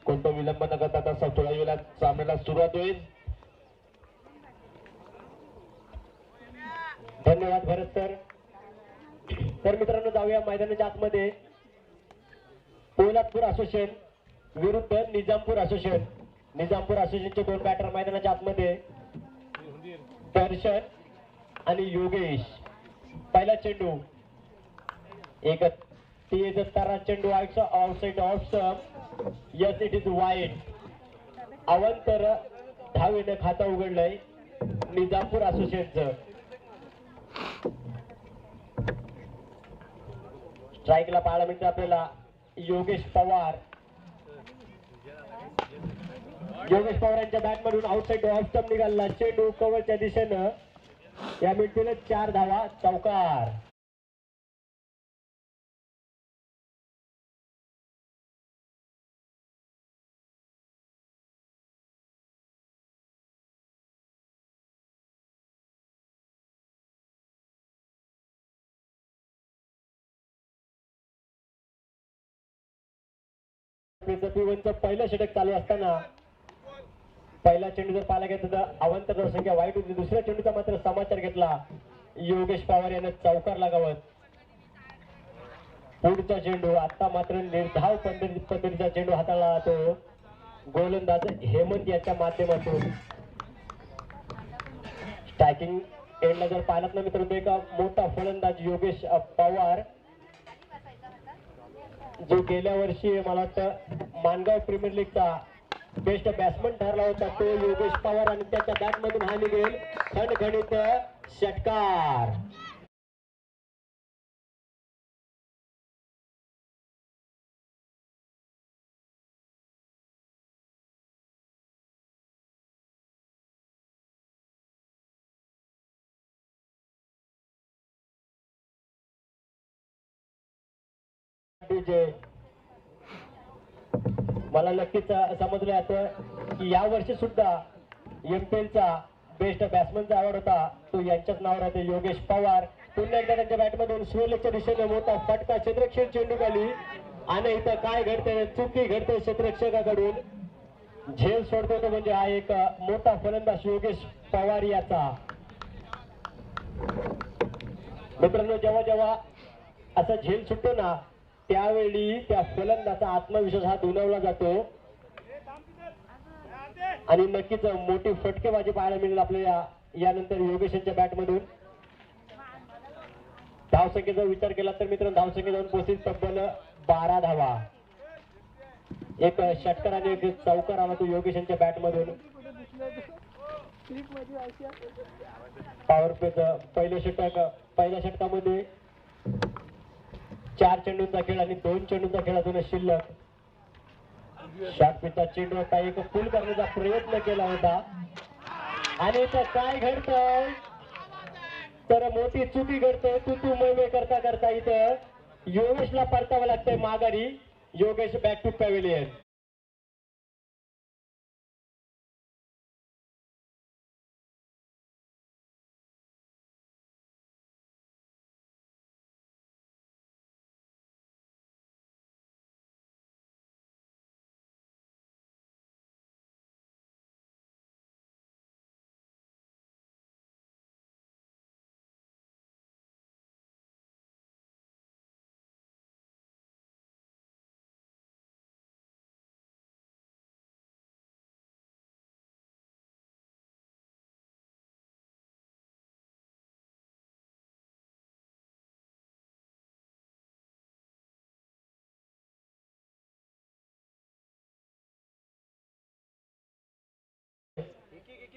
कोणता विलंब न करता आता थोड्या वेळात सामन्याला सुरुवात होईल. धन्यवाद भरत सर. तर मित्रांनो जाऊया मैदानाच्या आतमध्ये. पोलादपूर असोसिएशन विरुद्ध निजामपूर असोसिएशन. निजामपूर असोसिएशनचे दोन बॅटर मैदानाच्या आतमध्ये, दर्शन आणि योगेश. पहिला चेंडू एक तेज तारा चेंडू outside off stump. Yes it is wide. अवंतर धावेनं खातं उघडलंय निजामपूर असोसिएशनचं. स्ट्राईकला पाहायला मिळतं आपल्याला योगेश पवार. योगेश पवार यांच्या बॅटमधून आउटसाइड ऑफ स्टंप निघाला चेंडू कव्हरच्या दिशेनं. या मिळतील 4 धावा. चौकार. पहिलं षटक चालू असताना पहिला चेंडू जर पाहायला घेतला तर अवंतर संख्या वाईट होती. दुसऱ्या चेंडूचा मात्र समाचार घेतला योगेश पवार यानं चौकार लगावत. पुढचा चेंडू आता मात्र निर्धाव पद्धतीचा चेंडू हाताळला तो गोलंदाज हेमंत याच्या माध्यमातून. स्ट्रायकिंग एंडला जर पाहिलात ना मित्रांनो एक मोठा फलंदाज योगेश पवार, जो गेल्या वर्षी मला वाटतं मानगाव प्रीमियर लीगचा बेस्ट बॅट्समन ठरला होता तो योगेश पवार. आणि त्याच्या बॅटमधून हा निघेल खणखणीत षटकार. मला नक्कीच समजलं आता की या वर्षी सुद्धा एमपीएलचा बेस्ट बॅट्समनचा अवॉर्ड होता तो यांच्याच नावावर आहे योगेश पवार. पुन्हा एकदा त्यांच्या बॅटमधून स्वेलच्या दिशेने मोठा फटका क्षेत्ररक्षण चेंडू खाली. आणि इथं काय घडतंय, चुकी घडते क्षेत्ररक्षकाकडून. झेल सोडतो तो म्हणजे हा एक मोठा फलंदाज योगेश पवार याचा. मित्रांनो जेव्हा जेव्हा असा झेल सुटतो ना त्यावेळी त्या फलंदाचा आत्मविश्वास हा दुणावला जातो. आणि नक्कीच मोठी फटकेबाजी पाहायला मिळेल आपल्याला यानंतर योगेशच्या बॅटमधून. धावसंख्येचा विचार केला तर मित्रांनो धावसंख्या जाऊन पोहोचेल तब्बल 12 धावा. एक षटकार आणि एक चौकार आला तो योगेशच्या बॅटमधून. पॉवर प्लेचं पहिल्या षटकामध्ये 4 चेंडूंचा खेळ आणि 2 चेंडूंचा खेळ अजून शिल्लक. शॉर्टपिचचा चेंडू आता एक फुल करण्याचा प्रयत्न केला होता. आणि इथं काय घडतंय तर मोठी चुकी घडते. तू मैमे करता करता इथं योगेशला परतावं लागतंय माघारी. Yogesh back to pavilion.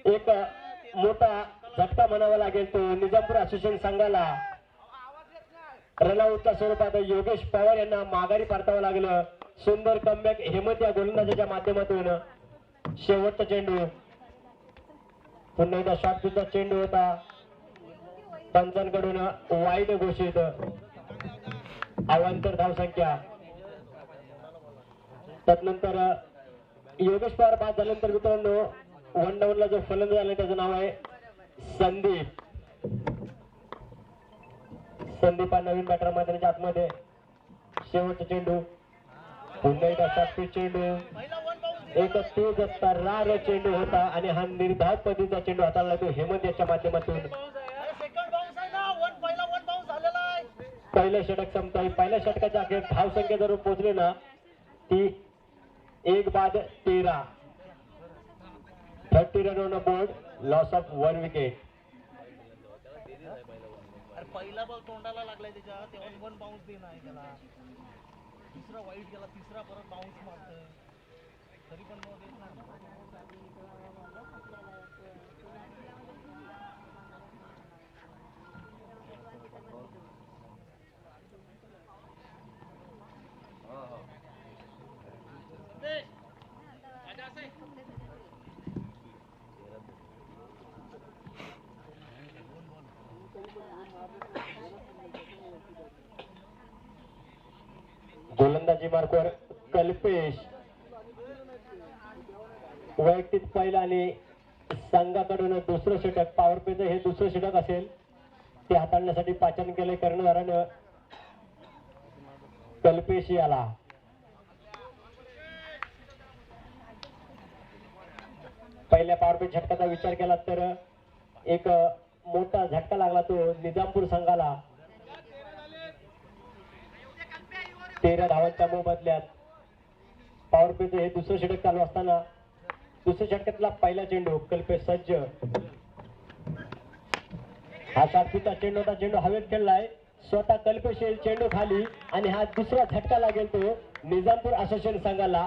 एक मोठा झटका म्हणावा लागेल तो निजामपूर असोसिएशन संघाला. रनआउटच्या स्वरूपात योगेश पवार यांना माघारी परतावं लागलं. सुंदर कमबॅक हेमंत या गोलंदाजाच्या माध्यमातून. शेवटचा चेंडू पुन्हा एकदा शॉर्टचा चेंडू होता पंचांकडून वाईड घोषित. अवांतर धावसंख्या. त्यानंतर योगेश पवार बाद झाल्यानंतर मित्रांनो 1 डाऊनला जो फलंदाज आला त्याचं नाव आहे संदीप. संदीप हा नवीन बॅटर मैदानाच्या आतमध्ये. शेवटचा चेंडू पुन्हा एकदा शॉर्ट पिच चेंडू एक तेज तर्रार चेंडू होता आणि हा निर्धाव पद्धतीचा चेंडू हाताळला तो हेमंत याच्या माध्यमातून. पहिलं षटक संपता पहिल्या षटकाच्या अखेर धाव संख्या जर पोहोचली ना ती 1-13. 30 run on board, loss of 1 wicket. पहिला बॉल तोंडाला लागलाय त्याच्या तेव्हा 1 बाउन्स देणं आहे त्याला. दुसरा वाईट गेला, तिसरा परत बाउन्स मारतोय तरी पण नो देत नाही. गोलंदाजी मार्कवर कल्पेश वैयक्तिक पहिला आणि संघाकडून दुसरं षटक. पॉवर प्लेचं हे दुसरं षटक असेल ते हाताळण्यासाठी पाचन केले कर्णधारानं कल्पेश याला. पहिल्या पॉवर प्ले झटकाचा विचार केला तर एक मोठा झटका लागला तो निजामपूर संघाला. 13 धावांच्या मोबदल्यात पॉवर प्लेचं हे दुसरं षटक चालू असताना दुसऱ्या षटकातला पहिला चेंडू कल्पेश सज्ज. हा सातवीचा चेंडू होता, चेंडू हवेत खेळलाय स्वतः कल्पेश येईल चेंडू खाली आणि हा दुसरा झटका लागेल तो निजामपूर असोसिएशन संघाला.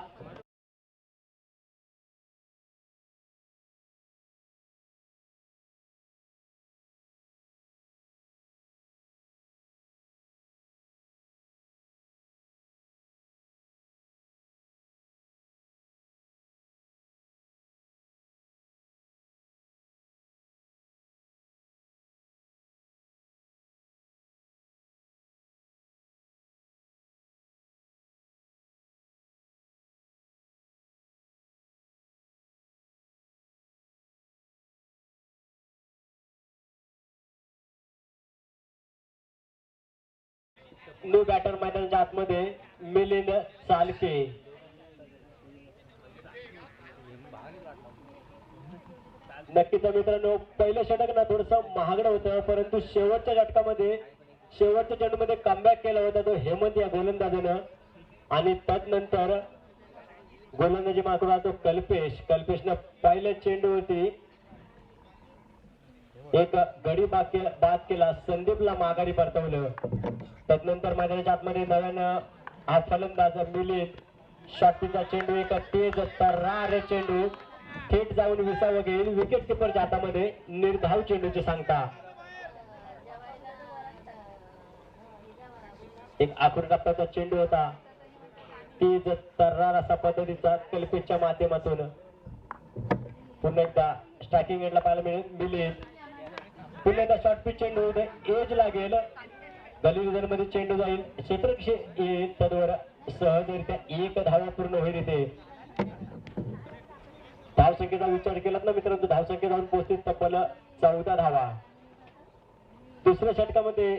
न्यू बॅटर मैदानाच्या आतमध्ये मिलिंद सालके. नक्कीच मित्रांनो पहिलं षटक ना थोडस महागडं होतं परंतु शेवटच्या षटकामध्ये शेवटच्या चेंडूमध्ये कमबॅक केला होता तो हेमंत या गोलंदाजानं आणि त्यानंतर गोलंदाजी मागून तो कल्पेशनं पहिल्या चेंडूवरती एक गडी बाद केला, संदीपला माघारी परतवलं. त्यानंतर मैदानाच्या आतमध्ये नव्यानं हा फलंदाज मिलिंद शॉटीचा चेंडू एक तेज तर्रार चेंडू थेट जाऊन विसावं घेईल विकेट किपरच्या हातामध्ये. निर्धाव चेंडूची सांगता. एक आखूड टप्प्याचा चेंडू होता, तेज तर्रार असा पद्धतीचा कल्पेशच्या माध्यमातून. पुन्हा एकदा स्ट्रायकिंग एंडला पाहायला मिळेल मिलिंद. पुन्हा एकदा शॉर्ट पिच चेंडू एज लागेल गली मध्ये चेंडू जाईल क्षेत्ररक्षी येईल तद्वर सहजरित्या 1 धावा पूर्ण होईल. इथे धावसंख्येचा विचार केला ना मित्रांनो धावसंख्या जाऊन पोहोचते तब्बल 14 धावा. दुसऱ्या षटकामध्ये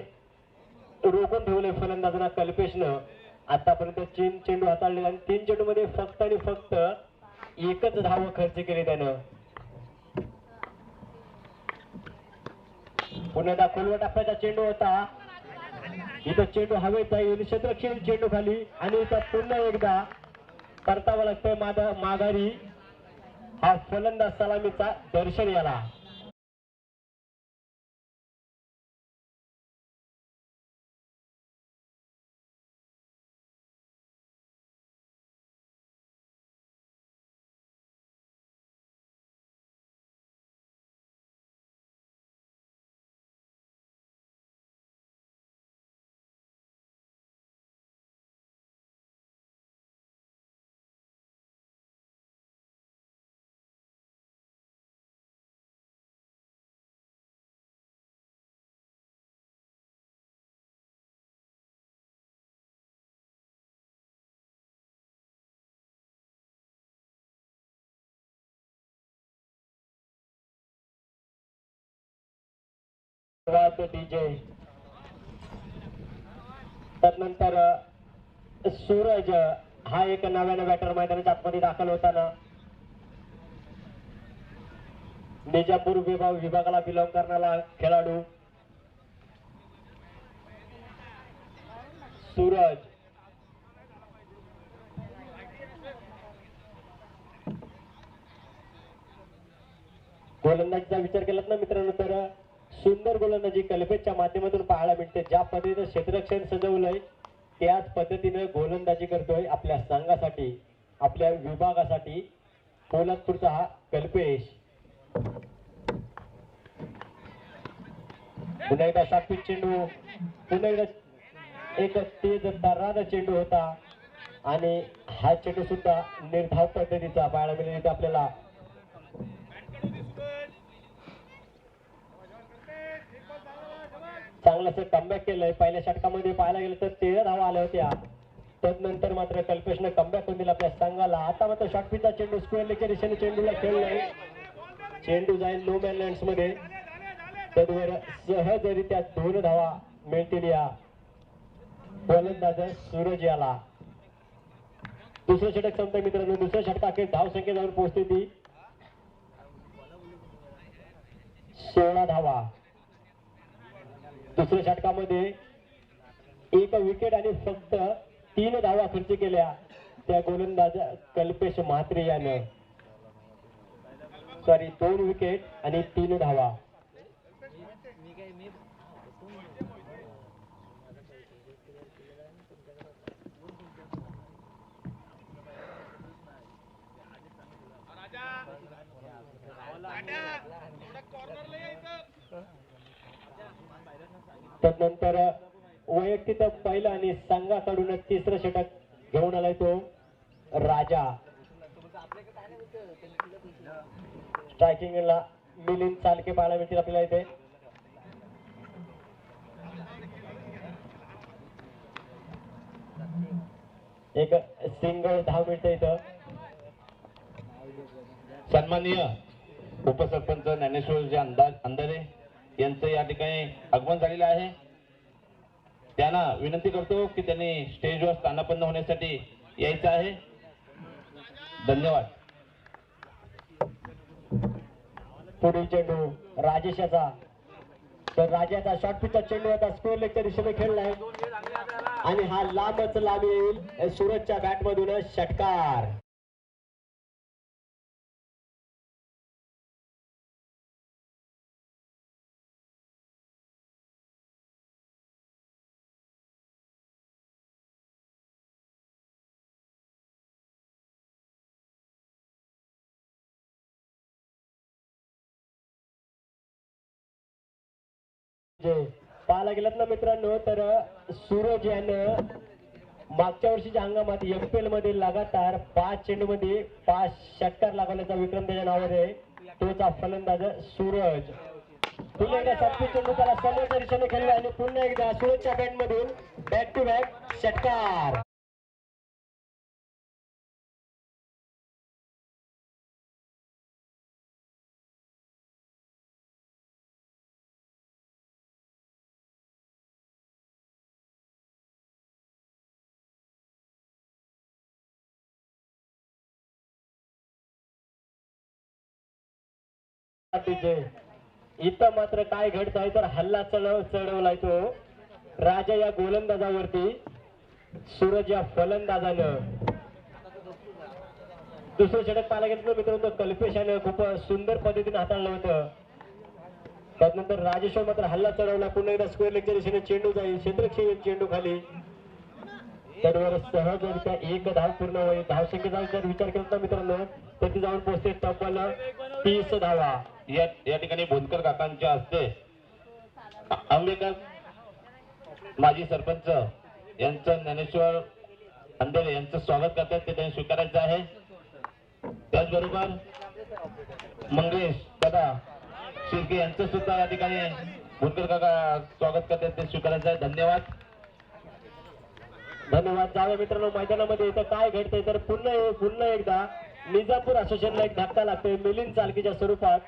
रोखून ठेवले फलंदाजांना कल्पेशनं. आतापर्यंत 3 चेंडू हाताळले आणि 3 चेंडू मध्ये फक्त आणि फक्त 1च धाव खर्च केली त्यानं. पुन्हा एकदा खोलवर टाकण्याचा चेंडू होता, इथं चेंडू हवेत जाईल क्षेत्ररक्षण चेंडू खाली आणि इथं पुन्हा एकदा परतावं लागतंय माघारी. हा फलंदाज सलामीचा दर्शन याला. डीजे त्यानंतर सूरज हा एक नव्यानं बॅटर मैदानाच्या आतमध्ये दाखल होताना निजापूर विभागाला बिलॉंग करणारा खेळाडू सूरज गोलंदाजीचा विचार केलात ना मित्रांनो तर सुंदर गोलंदाजी कल्पेशच्या माध्यमातून पाहायला मिळते. ज्या पद्धतीने क्षेत्ररक्षण सजवलंय त्याच पद्धतीने गोलंदाजी करतोय आपल्या संघासाठी, आपल्या विभागासाठी पोलादपूरचा हा कल्पेश. पुन्हा एकदा सातपीत चेंडू, पुन्हा एकदा एक तेज तर्रार चेंडू होता आणि हा चेंडू सुद्धा निर्धाव पद्धतीचा पाहायला मिळेल इथे आपल्याला. चांगलंच कमबॅक केलंय. पहिल्या षटकामध्ये पाहायला गेलं तर 13 धावा आल्या होत्या. तदनंतर मात्र कल्पेशने कमबॅक करून दिला आपल्या संघाला. आता मात्र शॉर्टपिचचा चेंडू स्क्वेअर लेगच्या दिशेने चेंडूला खेळलाय. चेंडू जाईल नो मॅन लँड्स मध्ये. तद्वर सहजरित्या 2 धावा मिळतील या गोलंदाज सूरज याला. दुसरं षटक संपतंय मित्रांनो. दुसऱ्या षटकाखेर धाव संख्या जाऊन पोहोचते ती 16 धावा. दुसऱ्या षटकामध्ये 1 विकेट आणि फक्त 3 धावा खर्च केल्या त्या गोलंदाज कल्पेश म्हात्रे यानं. 2 विकेट आणि 3 धावा. तदनंतर वैयक्तिक पहिलं आणि संघाकडून तिसरं षटक घेऊन आलाय तो राजा. स्ट्रायकिंगला मिलिंद चालके पाहायला मिळतील आपल्याला इथे. एक सिंगल धाव मिळते इथं. सन्माननीय उपसरपंच ज्ञानेश्वर अंधारे यांचं या ठिकाणी आगमन झालेलं आहे. त्यांना विनंती करतो की त्यांनी स्टेजवर स्थानापन्न होण्यासाठी यायचं आहे. धन्यवाद. पुढील चेंडू राजेशाचा. तर राजाचा शॉर्ट पिचचा चेंडू आता स्क्वेअर लेगच्या दिशेने खेळलाय आणि हा लांबच लांब येईल. सूरजच्या बॅट मधून षटकार. पाहायला गेलात ना मित्रांनो तर सूरज यानं मागच्या वर्षीच्या हंगामात एमपीएल मध्ये लगातार 5 चेंडू मध्ये 5 षटकार लागवण्याचा विक्रम त्याच्या नावावर आहे. तोचा फलंदाज सूरज. पुन्हा एकदा 7 चेंडू त्याला समोरच्या दिशेने खेळला आणि पुन्हा एकदा सूरजच्या बॅट मधून बॅक टू बॅक षटकार. इथं मात्र काय घडत आहे तर हल्ला चढवलाय तो राजा या गोलंदाजावरती. सूरज या फलंदाजानं. दुसरं षटक पाहायला गेलं तर मित्रांनो कल्पेशानं खूप सुंदर पद्धतीने हाताळलं होतं. त्यानंतर राजेश्वर मात्र हल्ला चढवला. पुन्हा एकदा स्क्वेअर लेगच्या दिशेने चेंडू जाईल. क्षेत्ररक्षक चेंडू खाली. त्यावर सहजरित्या 1 धाव पूर्ण होईल. धावसंख्येचा जर विचार केला तर मित्रांनो तर ती जाऊन पोहोचते तब्बल 30 धावा. या ठिकाणी बोनकर काकांच्या हस्ते आंबेकर माजी सरपंच यांचं ज्ञानेश्वर अंधेरे यांचं स्वागत करतात ते त्यांनी स्वीकारायचं आहे. त्याचबरोबर मंगेश दादा शिर्के यांचं सुद्धा या ठिकाणी बोनकर काका स्वागत करतात ते स्वीकारायचं आहे. धन्यवाद. धन्यवाद. जाऊया मित्रांनो मैदानामध्ये इथं काय घडतंय तर पुन्हा एकदा निजापूर असोसिएशनला एक धक्का लागतोय मिलिंद चालकीच्या स्वरूपात.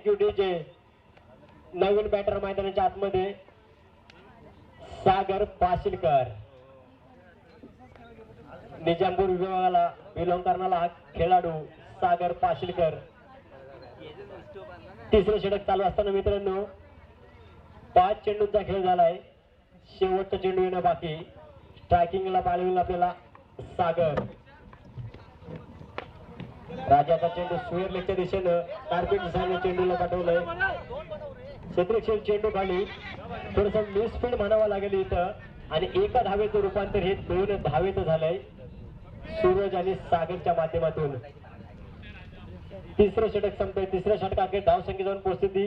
जे नवीन बॅटर मैदानाच्या आतमध्ये सागर पाशीलकर, निजामपूर विभागाला बिलॉंग करणारा हा खेळाडू सागर पाशीलकर. तिसरं षटक चालू असताना मित्रांनो 5 चेंडूंचा खेळ झालाय. शेवटचा चेंडू येणं बाकी. स्ट्रायकिंगला पाळलेला आपल्याला सागर. राजाचा चेंडू स्क्वेअर लेगच्या दिशेनं कार्पेट दिशेने चेंडूला पाठवलंय. क्षेत्रक्षण चेंडू खाली थोडस मिसफील्ड म्हणावं लागेल इथं आणि एका धावेचं रूपांतर हे 2 धावेचं झालंय सूरज आणि सागरच्या माध्यमातून. तिसरं षटक संपतंय. तिसऱ्या षटकाकडे धाव संख्या जाऊन पोहोचते ती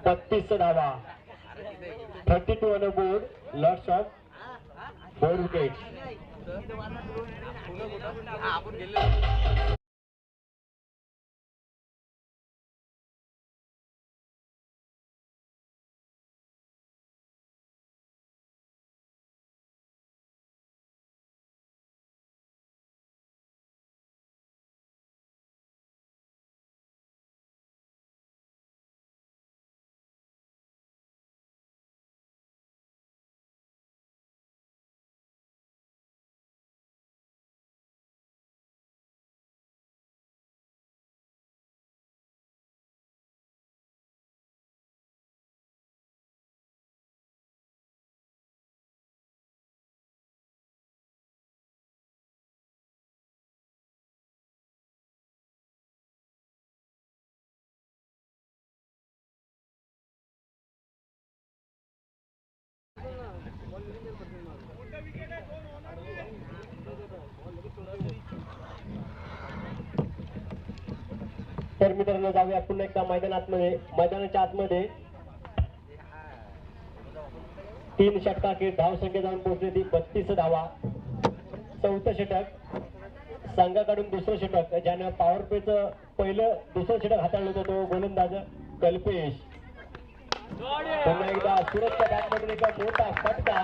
32 धावा. 32 on board. Lots of 4 wickets. तर मित्रांनो जाऊया पुन्हा एकदा मैदानाच्या आतमध्ये 3 षटकांची धाव संख्या जाऊन पोहोचली ती 32 धावा. चौथं षटक संघाकडून दुसरं षटक ज्यानं पॉवर प्लेचं दुसरं षटक हाताळलं होतं तो गोलंदाज कल्पेश. पुन्हा एकदा सुरतच्या बॅटमधून एका मोठा फटका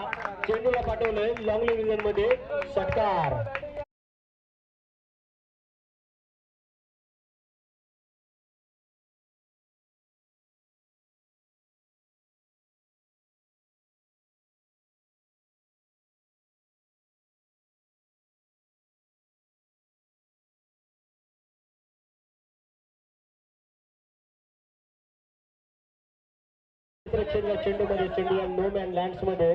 चेंडूला पाठवलंय लॉंग रिजन मध्ये. षटकार. चेंडू मध्ये चेंडू या नो मॅन लँड्स मध्ये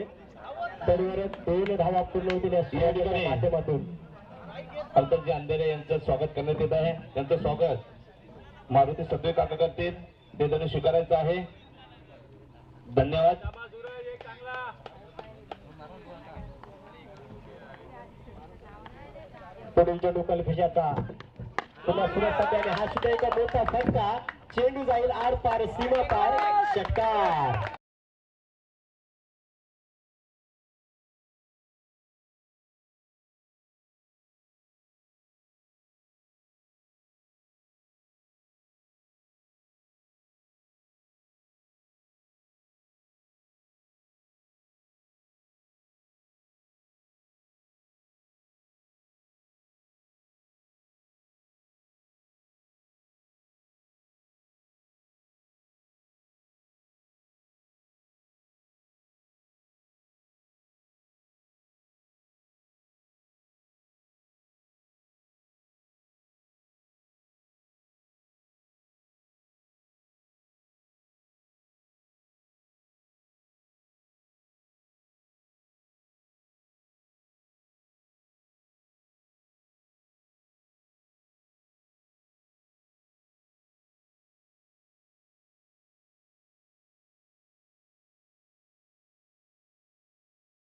परिवारात 2 धावा पूर्ण होतील या माध्यमातून. अंतरजी अंधेरे यांचं स्वागत करण्यात येत आहे. त्यांचं स्वागत मारुती सत्वे काका करतील. ते त्यांनी स्वीकारायचं आहे. धन्यवाद. पुढील चेंडू कल्पेशाचा. पुन्हा सुरत सध्याने हा सुद्धा एका मोठा फटका. चेंडू जाईल आर पार सीमा पार. षटकार.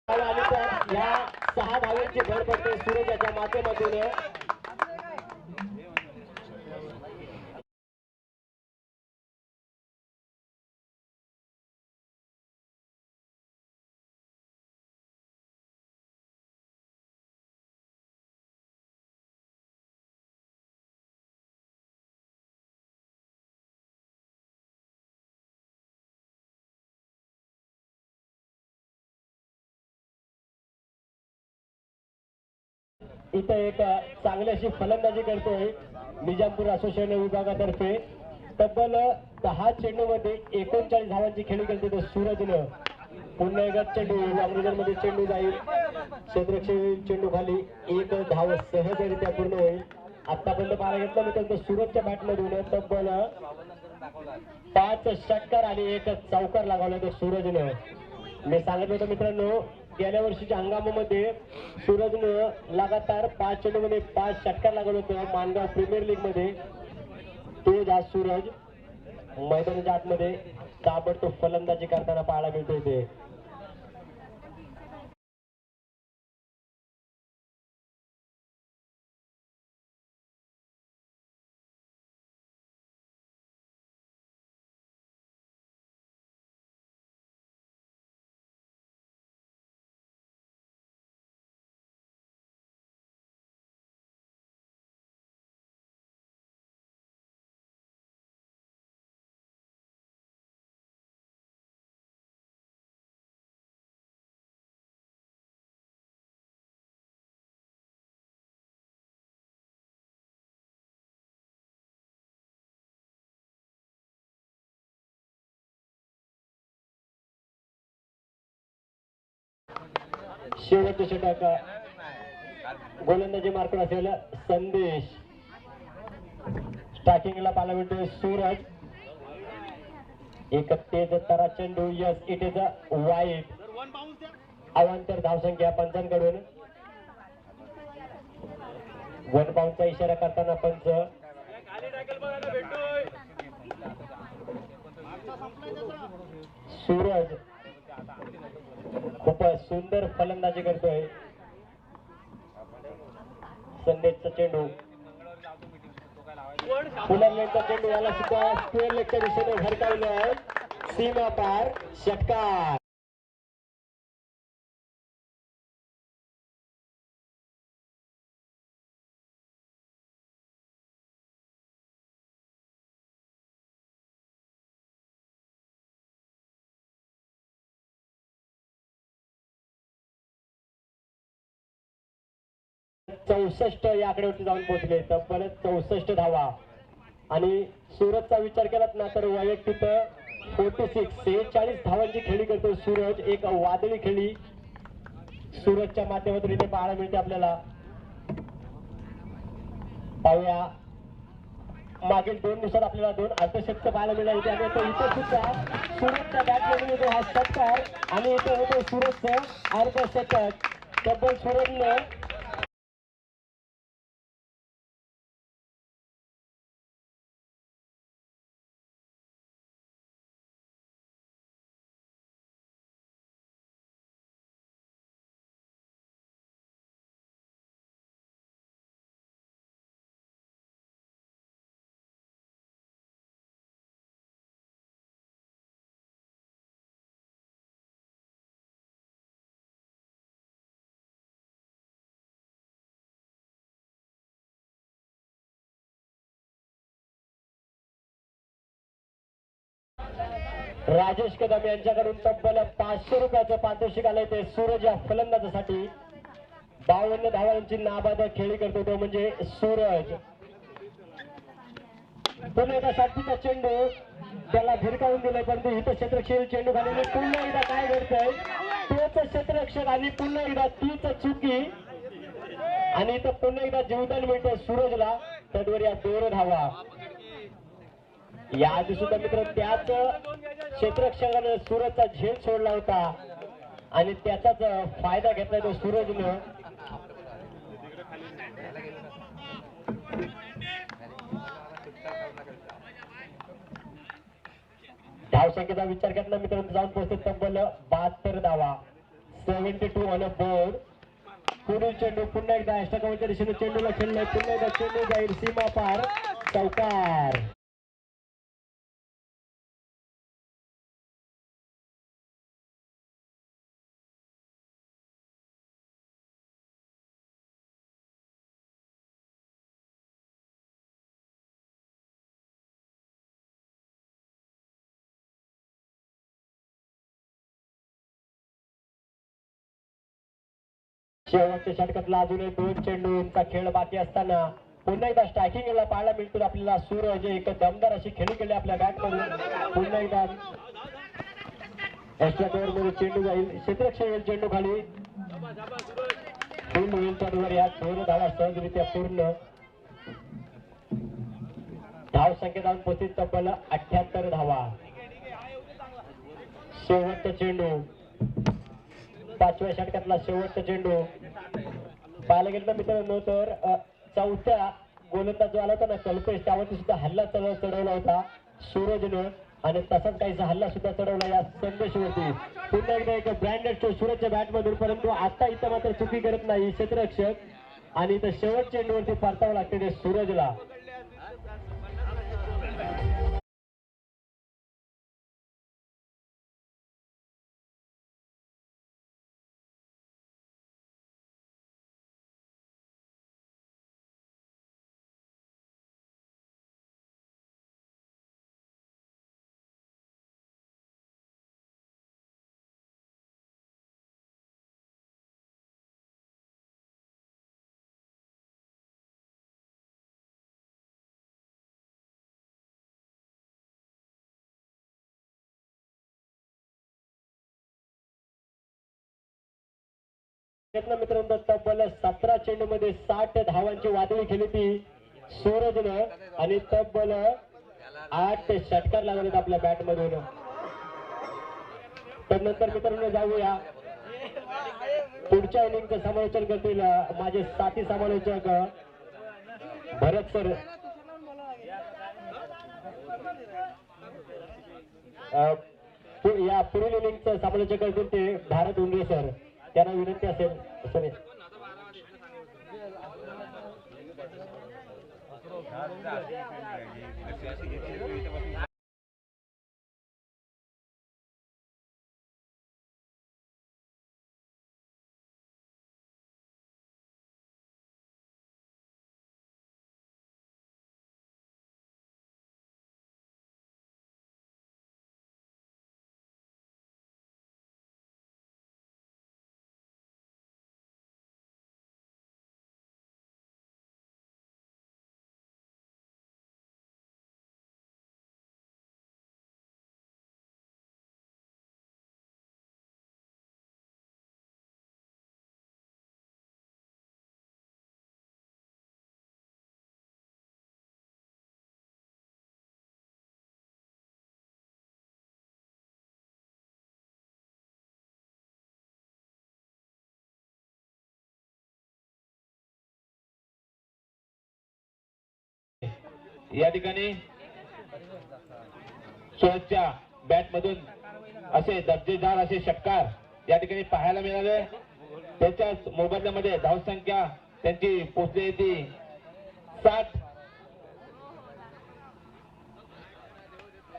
आणि तर या 6 धावांची भर पडते सूरजाच्या माध्यमातून. इथं एक चांगली अशी फलंदाजी करतोय निजामपूर असोसिएशन विभागातर्फे तब्बल 10 चेंडूमध्ये 39 धावांची खेळी केली तर सूरजनं पुन्हा एकदा चेंडू मध्ये चेंडू जाईल, क्षेत्ररक्षक चेंडू खाली, एक धाव सहजरित्या पूर्ण होईल. आतापर्यंत पाहायला घेतलं मित्रांनो सूरजच्या बॅटमधून तब्बल 5 षटकार आणि 1 चौकार लगावला तर सूरजनं. मी सांगितलं होतं मित्रांनो गेल्या वर्षीच्या हंगामामध्ये सूरजनं लगातार 5 चेंडूमध्ये 5 षटकार लागवलं होतं मानगाव प्रीमियर लीग मध्ये. तो आज सूरज मैदानाच्या आतमध्ये ताबडतोब फलंदाजी करताना पाहायला मिळतोय ते. शेवटच्या षटका गोलंदाजी मार्कवर असलेला संदेश, स्टार्टिंगला पाहायला मिळतोय सूरज, एक तेज तरा चेंडू, यस इट इज अ वाईट. अवांतर धावसंख्या पंचांकडून, वन बाउंडचा इशारा करताना पंच. सूरज खूपच सुंदर फलंदाजी करतोय. संदेशचा चेंडू, पुलरलेचा चेंडू, याला सुद्धा स्क्वेअर लेगच्या दिशेने भरकावलं, सीमा पार, षटकार. चौसष्ट या आकड्यावरती जाऊन पोहोचले, तब्बल 64 धावा. आणि सूरजचा विचार केलात ना तर वैयक्तिक 46 धावांची खेळी करतो सूरज. एक वादळी खेळी सूरजच्या माध्यमातून इथे पाहायला मिळते आपल्याला. पाहूया मागील 2 दिवसात आपल्याला 2 अर्धशतक पाहायला मिळाले आणि इथे सुद्धा सूरजच्या बॅटमधून येतो हा षटकार आणि इथे होतो सूरजचं अर्धशतक. तब्बल सूरजनं राजेश कदम यांच्याकडून तब्बल 500 रुपयाचं पारितोषिक आलंय ते सूरज या फलंदाजासाठी. 52 धावांची नाबाद खेळी करतो तो म्हणजे सूरज. पुन्हा एकदा साठीचा चेंडू त्याला भिरकावून दिलाय, परंतु इथं क्षेत्ररक्षक चेंडू घालून पुन्हा एकदा काय घडतंय, तोच क्षेत्ररक्षक आणि पुन्हा एकदा तीच चुकी आणि इथं पुन्हा एकदा जीवदान मिळतं सूरजला. तद्वर या 2 धावा. याआधी सुद्धा मित्र त्याच क्षेत्ररक्षकानं सूरजचा झेल सोडला होता आणि त्याचाच फायदा घेतलाय तो सूरजनं. धावसंख्येचा विचार केला मित्रांनो जाऊन पोहोचते तब्बल 72 धावा, 72 ऑन अ बोर्ड. पुढील चेंडू पुन्हा एकदा अष्टकावरच्या दिशेने चेंडूला खेळलाय, पुन्हा एकदा चेंडू जाईल सीमा पार, चौकार. शेवटच्या षटकातला अजूनही 2 चेंडूंचा खेळ बाकी असताना पुन्हा एकदा स्ट्रायकिंगला पाहायला मिळतो आपल्याला सूरज एक दमदार अशी खेळी केली आपल्या बॅट मधून. पुन्हा एकदा एक्स्ट्रा कव्हर मध्ये चेंडू जाईल, क्षेत्ररक्षक येईल चेंडू खाली पूर्ण होईल चढवर. या 2 धावा सहजरित्या पूर्ण. धाव संख्या जाऊन पोहोचली तब्बल 78 धावा. शेवटचा चेंडू, 5व्या षटकातला शेवटचा चेंडू पाहायला गेलं तर मित्रांनो तर चौथ्या गोलंदाज जो आला होता ना कल्पेश, त्यावरती सुद्धा हल्ला चढवला होता सूरजनं आणि तसाच काहीसा हल्ला सुद्धा चढवला या संदेशवरती. पुन्हा एकदा एक ब्रँडेड शो सूरजच्या बॅट मधून, परंतु आता इथं मात्र चुकी करत नाही क्षेत्ररक्षक आणि इथं शेवट चेंडूवरती परतावं लागते ते सूरजला. मित्रांनो तब्बल 17 चेंडू मध्ये 60 धावांची वादळी खेळली ती सूरजनं आणि तब्बल 8 षटकार लागलेत आपल्या बॅट मधून. त्यानंतर मित्रांनो जाऊया पुढच्या इनिंगचं समालोचन करतील माझे साथी समालोचक भरत सर. या पुढील इनिंगचं समालोचन करतील ते भारत उंडे सर. त्यांना विनंती असेल सर. या ठिकाणी सूरजच्या बॅट मधून असे दर्जेदार असे षटकार या ठिकाणी पाहायला मिळाले. त्याच्याच मोबदल्यामध्ये धावसंख्या त्यांची पोचली ती 60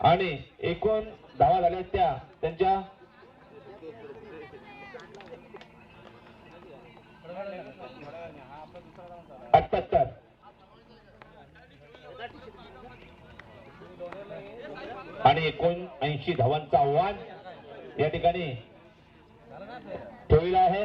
आणि एकूण धावा झाल्या त्या त्यांच्या 78 आणि 79 धावांचं आव्हान या ठिकाणी ठेवलेलं आहे.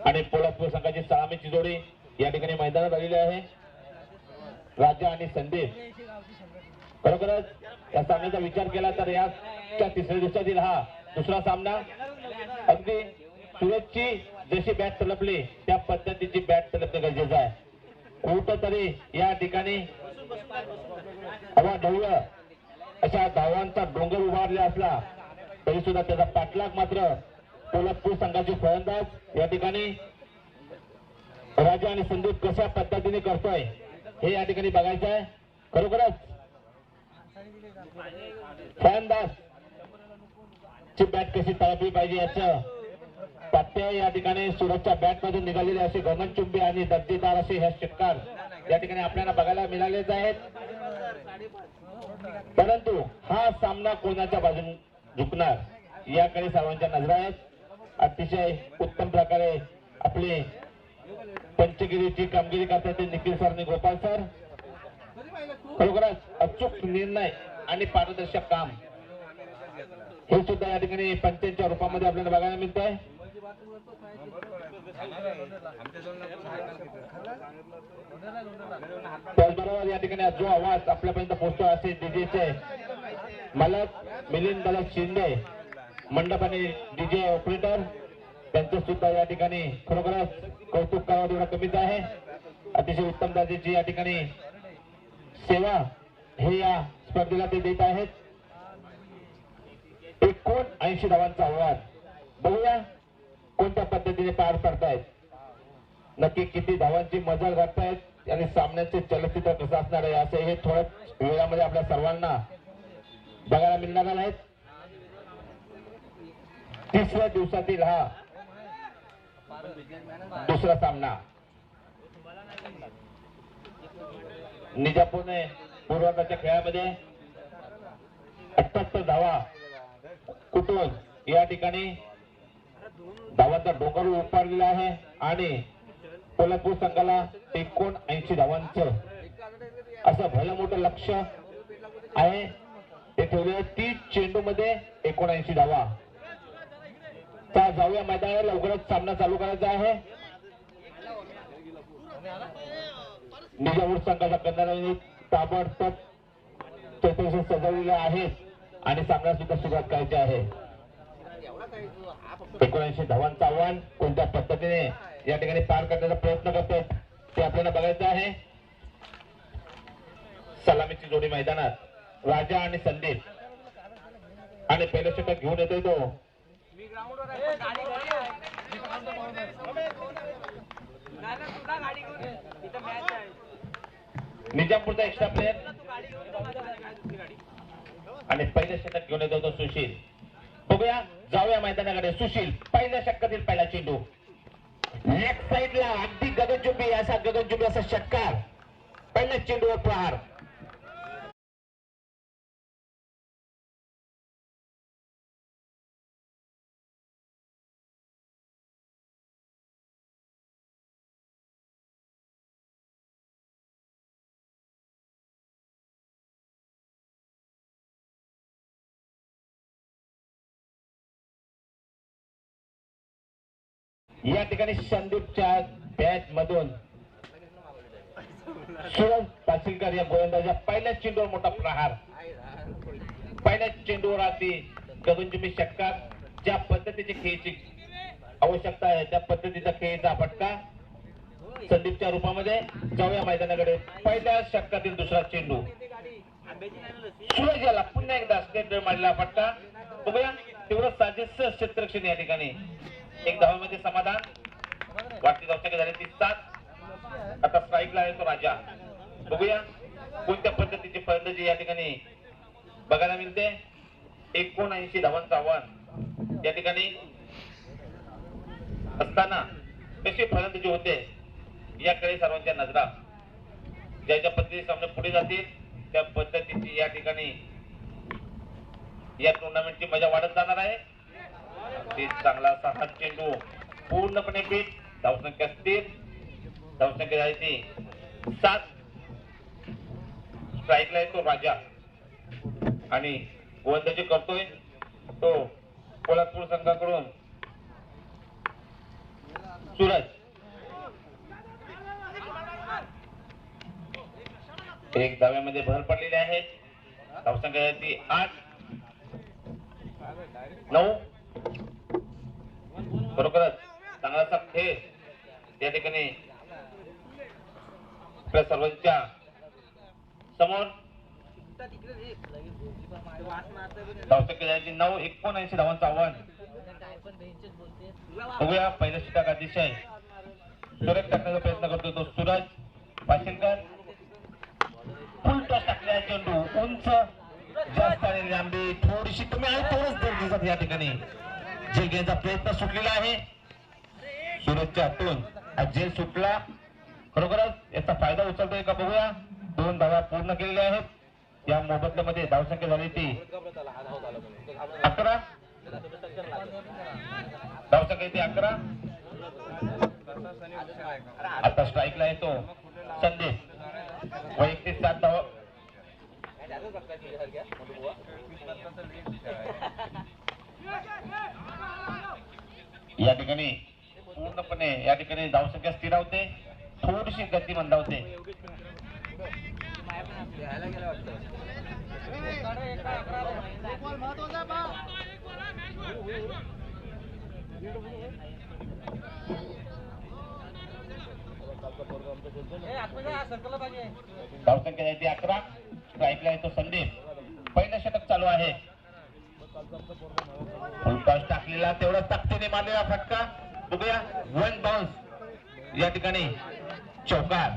आणि पोलादपूर संघाची सलामीची जोडी या ठिकाणी मैदानात आलेली आहे. राजा आणि संदीप. खरोखरच या सामन्याचा विचार केला तर याच्या तिसऱ्या दिवसातील हा दुसरा सामना. अगदी सूरजची जशी बॅट तलपली त्या पद्धतीची बॅट तलपणे गरजेचं आहे. कुठंतरी या ठिकाणी अवाढव्य अशा धावांचा डोंगर उभारला असला तरी सुद्धा त्याचा पाठलाग मात्र पोलादपूर संघाचे फलंदाज या ठिकाणी राजा आणि संदीप कशा पद्धतीने करतोय हे या ठिकाणी बघायचं आहे. खरोखरच फलंदाज ची बॅट कशी तळपली पाहिजे याचं तथ्य या ठिकाणी सूरजच्या बॅट मधून निघालेले असे गगनचुंबी आणि दर्जेदार असे हे षटकार या ठिकाणी आपल्याला बघायला मिळालेच आहेत. परंतु हा सामना कोणाच्या बाजूने झुकणार याकडे सर्वांच्या नजरा आहेत. अतिशय उत्तम प्रकारे आपली पंचगिरीची कामगिरी करतात ते निखिल सर आणि गोपाल सर. खरोखरच अचूक निर्णय आणि पारदर्शक काम हे सुद्धा या ठिकाणी पंचांच्या रूपामध्ये आपल्याला बघायला मिळत आहे. त्याचबरोबर या ठिकाणी जो आवाज आपल्यापर्यंत पोहोचतो असे डीजेचे मालक मिलिंद दादा शिंदे, मंडप आणि डीजे ऑपरेटर त्यांचं सुद्धा या ठिकाणी खरोखरच कौतुक करावं तेवढं कमीच आहे. अतिशय उत्तम दर्जाची या ठिकाणी सेवा हे या स्पर्धेला ते देत आहेत. 79 धावांचा आव्हान बघूया कोणत्या पद्धतीने पार पडतायत, नक्की किती धावांची मजल घालतायत आणि सामन्याचे चलचित्र कसं असणार आहे असे हे थोड्या वेळामध्ये आपल्या सर्वांना बघायला मिळणार आहेत. तिसऱ्या दिवसातील हा दुसरा सामना निजापूरने पूर्वार्धाच्या खेळामध्ये 78 धावा कुठून या ठिकाणी धावांचा डोंगर उभारलेला आहे आणि कोल्हापूर संघाला 79 धावांचं असं भलं मोठं लक्ष आहे. ते ठेवले 30 चेंडू मध्ये 79 धावा. त्या जाऊया मैदानावर लवकरच सामना चालू करायचा आहे. निजापूर संघाच्या कर्णधारांनी ताबडतोब चतुर्थ सजवलेले आहेत आणि सामना सुद्धा सुरुवात करायची आहे. 79 धावांचं आव्हान कोणत्या पद्धतीने या ठिकाणी पार करण्याचा प्रयत्न करतात ते आपल्याला बघायचं आहे. सलामीची जोडी मैदानात राजा आणि संदीप आणि पहिलं षटक घेऊन येतोय तो निजामपूरचा एक्स्ट्रा प्लेयर आणि पहिलं षटक घेऊन येतो तो सुशील. बघूया जाऊया मैदानाकडे. सुशील पहिल्या षटकातील पहिला चेंडू लेफ्ट साइडला अगदी गगनचुंबी असा षटकार. पहिल्या चेंडूवर प्रहार. या ठिकाणी संदीपच्या बॅट मधून सूरज पासिलकर या गोलंदाजा पहिल्या चेंडूवर मोठा प्रहार. पहिल्या चेंडूवर अगदी गगनचुंबी षटकार. ज्या पद्धतीची खेळची आवश्यकता आहे त्या पद्धतीचा खेळचा फटका संदीपच्या रूपामध्ये. जाऊया मैदानाकडे. पहिल्या षटकातील दुसरा चेंडू सूरज याला पुन्हा एकदा स्टेट मारलेला फटका. बघूया तेवढं साजेसं क्षेत्ररक्षण या ठिकाणी. एक धावामध्ये समाधान. वाटती धावसंख्या झाली 37. आता स्ट्राईकला आहे तो राजा. बघूया कोणत्या पद्धतीची फलंदाजी या ठिकाणी बघायला मिळते. 79 धावांचं आव्हान या ठिकाणी असताना कशी फलंदाजी होते याकडे सर्वांच्या नजरा. ज्या पद्धतीने सामने पुढे जातील त्या पद्धतीची या ठिकाणी या टुर्नामेंटची मजा वाढत जाणार आहे. चांगला असा हा चेंडू पूर्णपणे बीट. धावसंख्या स्थिर. धावसंख्या झाली 7. स्ट्राईकला येतो राजा आणि गोलंदाजी करतोय तो कोल्हापूर संघाकडून सूरज. एक धाव्यामध्ये भर पडलेली आहे. धावसंख्या झाली 8. 9. बरोबरच चांगलासा खेळ या ठिकाणी आपल्या सर्वांच्या समोर. धावसंख्या झाली 9. 79 धावांचं आव्हान. बघूया पहिल्या षटक अतिशय सुरेख टाकण्याचा प्रयत्न करतो तो सूरज पाशिलकर. फुल टॉस टाकलेला चेंडू उंच जास्त आणि लांबी थोडीशी कमी आहे. थोडंच दर दिसत या ठिकाणी झेल घ्यायचा प्रयत्न सुटलेला आहे सूरजच्या हातून. झेल सुटला. खरोखरच याचा फायदा उचलतोय का बघूया. 2 धावा पूर्ण केलेल्या आहेत. या मोबदल्यामध्ये धावसंख्या झाली ती 11. धावसंख्या ती 11. आता स्ट्राईकला येतो संदीप. वैयक्तिक 7 धावा या ठिकाणी पूर्णपणे या ठिकाणी धावसंख्या स्थिरावते, थोडीशी गती मंदावते. धावसंख्या येते 11. स्ट्राईकला येतो संदीप. पहिलं षटक चालू आहे. फुलटॉस टाकलेला तेवढा ताकदीने मारलेला फटका. बघूया, वन बाउन्स या ठिकाणी चौकार.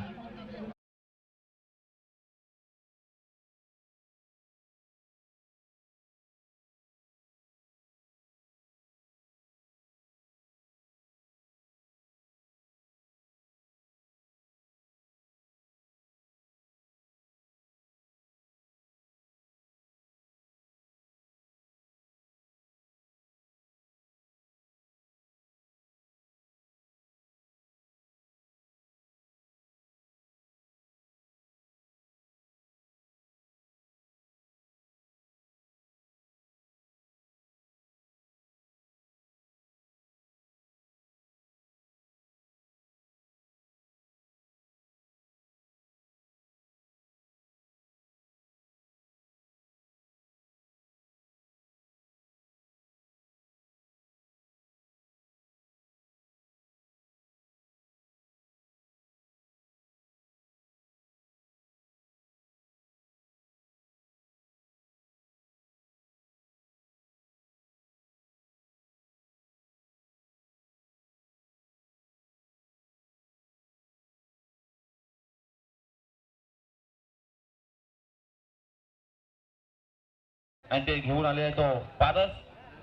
आणि ते घेऊन आलेला तो पारस.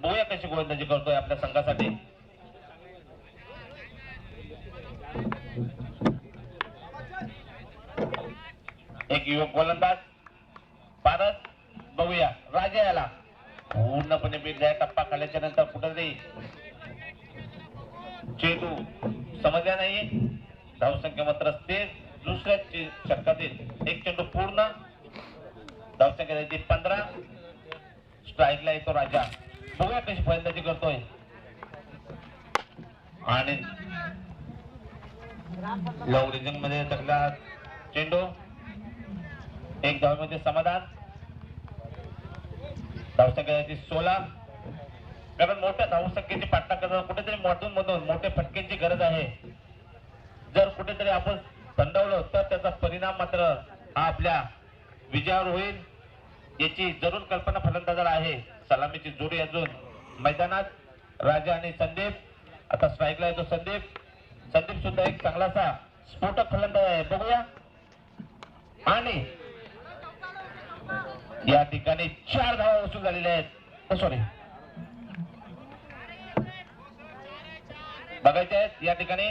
बघूया कशी गोलंदाजी करतोय आपल्या संघासाठी. एक युवक गोलंदाज पारस. बघूया राजा याला पूर्णपणे बिरजा टप्पा खाल्ल्याच्या नंतर कुठेतरी चेंडू समजला नाही. धावसंख्या मात्र स्थिर. दुसऱ्या षटकातील एक चेंडू पूर्ण. धावसंख्या 15. स्ट्राईकला येतो राजा. बघूया कशी फलंदाजी करतोय. आणि लव रिजन मध्ये टाकला चेंडू. एक धावमध्ये समाधान. धावसंख्या 16. कारण मोठ्या धावसंख्येची पाठला करताना कुठेतरी मधून मधून मोठ्या फटक्यांची गरज आहे. जर कुठेतरी आपण थंडावलं तर त्याचा परिणाम मात्र हा आपल्या विजयावर होईल याची जरूर कल्पना फलंदाजाला आहे. सलामीची जोडी अजून मैदानात. राजा आणि संदीप. आता स्ट्राईकला येतो संदीप. संदीप सुद्धा एक चांगलासा स्फोटक फलंदाज आहे. बघूया. आणि या ठिकाणी 4 धावा वसूल झालेल्या आहेत. सॉरी, बघायचे आहेत या ठिकाणी.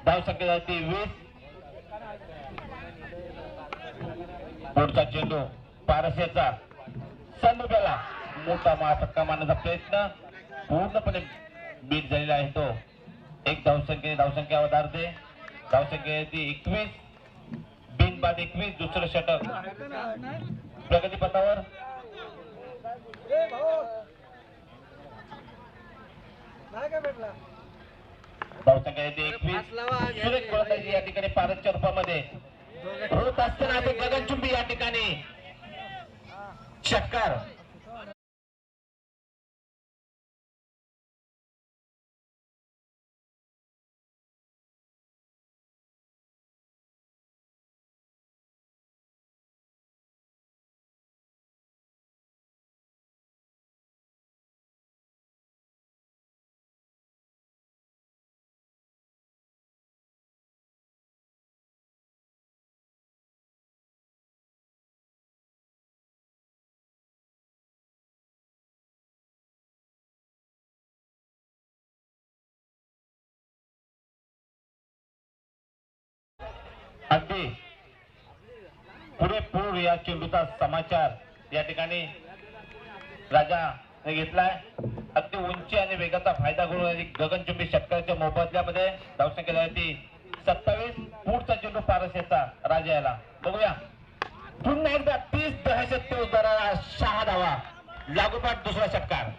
धावसंख्या 20. पुढचा चेंडू पारसेचा. संदीपला मोठा फटका मारण्याचा प्रयत्न पूर्णपणे बीट झालेला आहे तो. एक धावसंख्या वधारते. धावसंख्या 21. बिनबाद 21. दुसरं षटक प्रगतीपथावर. धावसंख्या 21. सुरेख गोलंदाजी या ठिकाणी पारसच्या रूपामध्ये होत असताना गगनचुंबी या ठिकाणी षटकार. अगदी पुरेपूर या चेंडूचा समाचार या ठिकाणी राजा घेतलाय. अगदी उंची आणि वेगाचा फायदा करून गगनचुंबी षटकाच्या मोबदल्यामध्ये धावसंख्या झाली ती 27. पुढचा चेंडू पारसेचा राजा याला बघूया. पुन्हा एकदा 30 दहशत उतारा 6 धावा लागोपाठ दुसरा षटकार.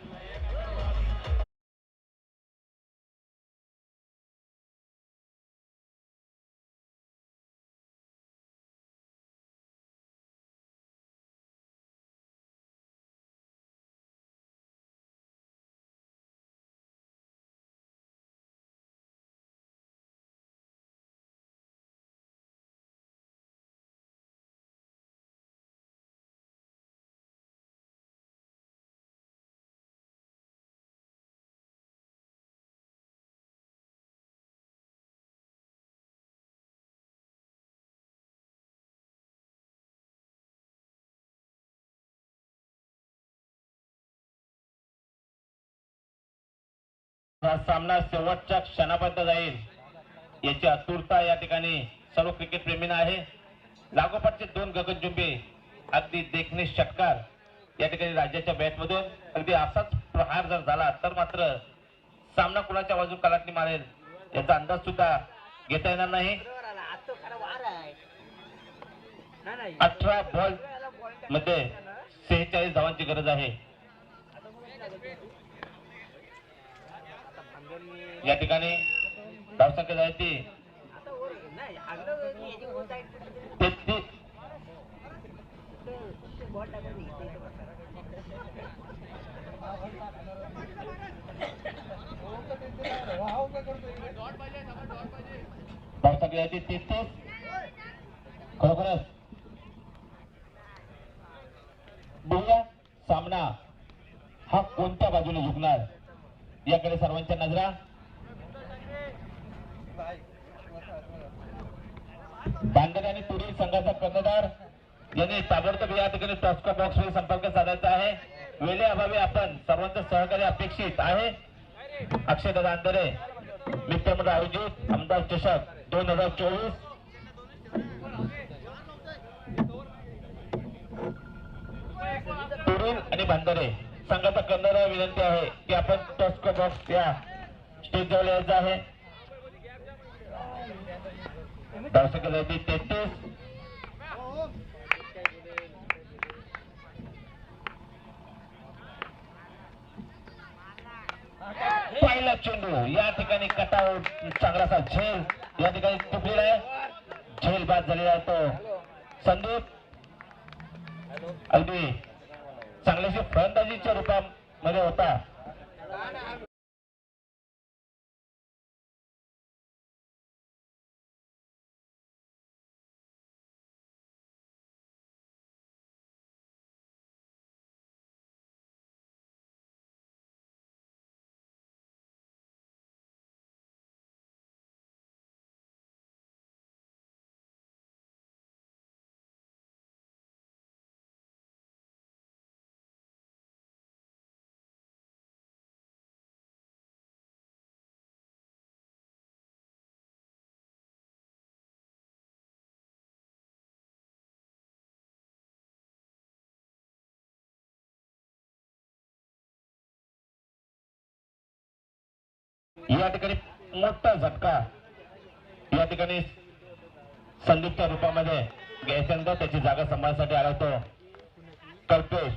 हा सामना शेवटच्या क्षणापर्यंत जाईल याची आतुरता या ठिकाणी सर्व क्रिकेट प्रेमींना आहे. लागोपाठचे 2 गगनचुंबी अगदी देखणे षटकार या ठिकाणी राज्याच्या बॅटमधून अगदी असाच प्रहार जर झाला तर मात्र सामना कुणाच्या बाजू कलाटणी मारेल याचा अंदाज सुद्धा घेता येणार नाही. 18 बॉल मध्ये 46 धावांची गरज आहे. या ठिकाणी धावसंख्या झाली ती 33. धावसंख्या झाली ती 33. खरोखरच बघूया सामना हा कोणत्या बाजूने झुकणार याकडे सर्वांच्या नजरा. बांधणे आणि तुरी संघाचा कर्णधार यांनी ताबडतोब या ठिकाणी टॉस्को बॉक्स मध्ये संपर्क साधायचा आहे. वेळेअभावी आपण सर्वांचं सहकार्य अपेक्षित आहे. अक्षयदादा अंधरे मित्रमंडळ आयोजित आमदार चषक 2024. तुरील आणि बांधरे संघाचा कर्णधार विनंती आहे की आपण टॉस्को बॉक्स या स्टेज जवळ यायचं आहे. धावसंख्या झाली 33. पहिला चेंडू या ठिकाणी कटाव चांगलासा झेल या ठिकाणी तुटलेला आहे. झेल बाद झालेला आहे तो संदीप. अगदी चांगल्याशी फलंदाजीच्या रूपामध्ये होता. या ठिकाणी मोठा झटका या ठिकाणी संदीपच्या रूपामध्ये घ्यायच्यानंतर त्याची जागा सांभाळण्यासाठी आला तो कल्पेश.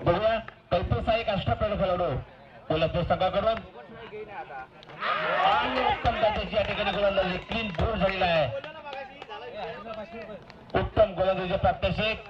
बघूया कल्पेश हा एक अष्टपैलू खेळाडू कोल्हापूर संघाकडून आणि उत्तम त्याची या ठिकाणी गोलंदाजी क्लीन बोर्ड झालेला आहे. उत्तम गोलंदाजी प्रात्यक्षिक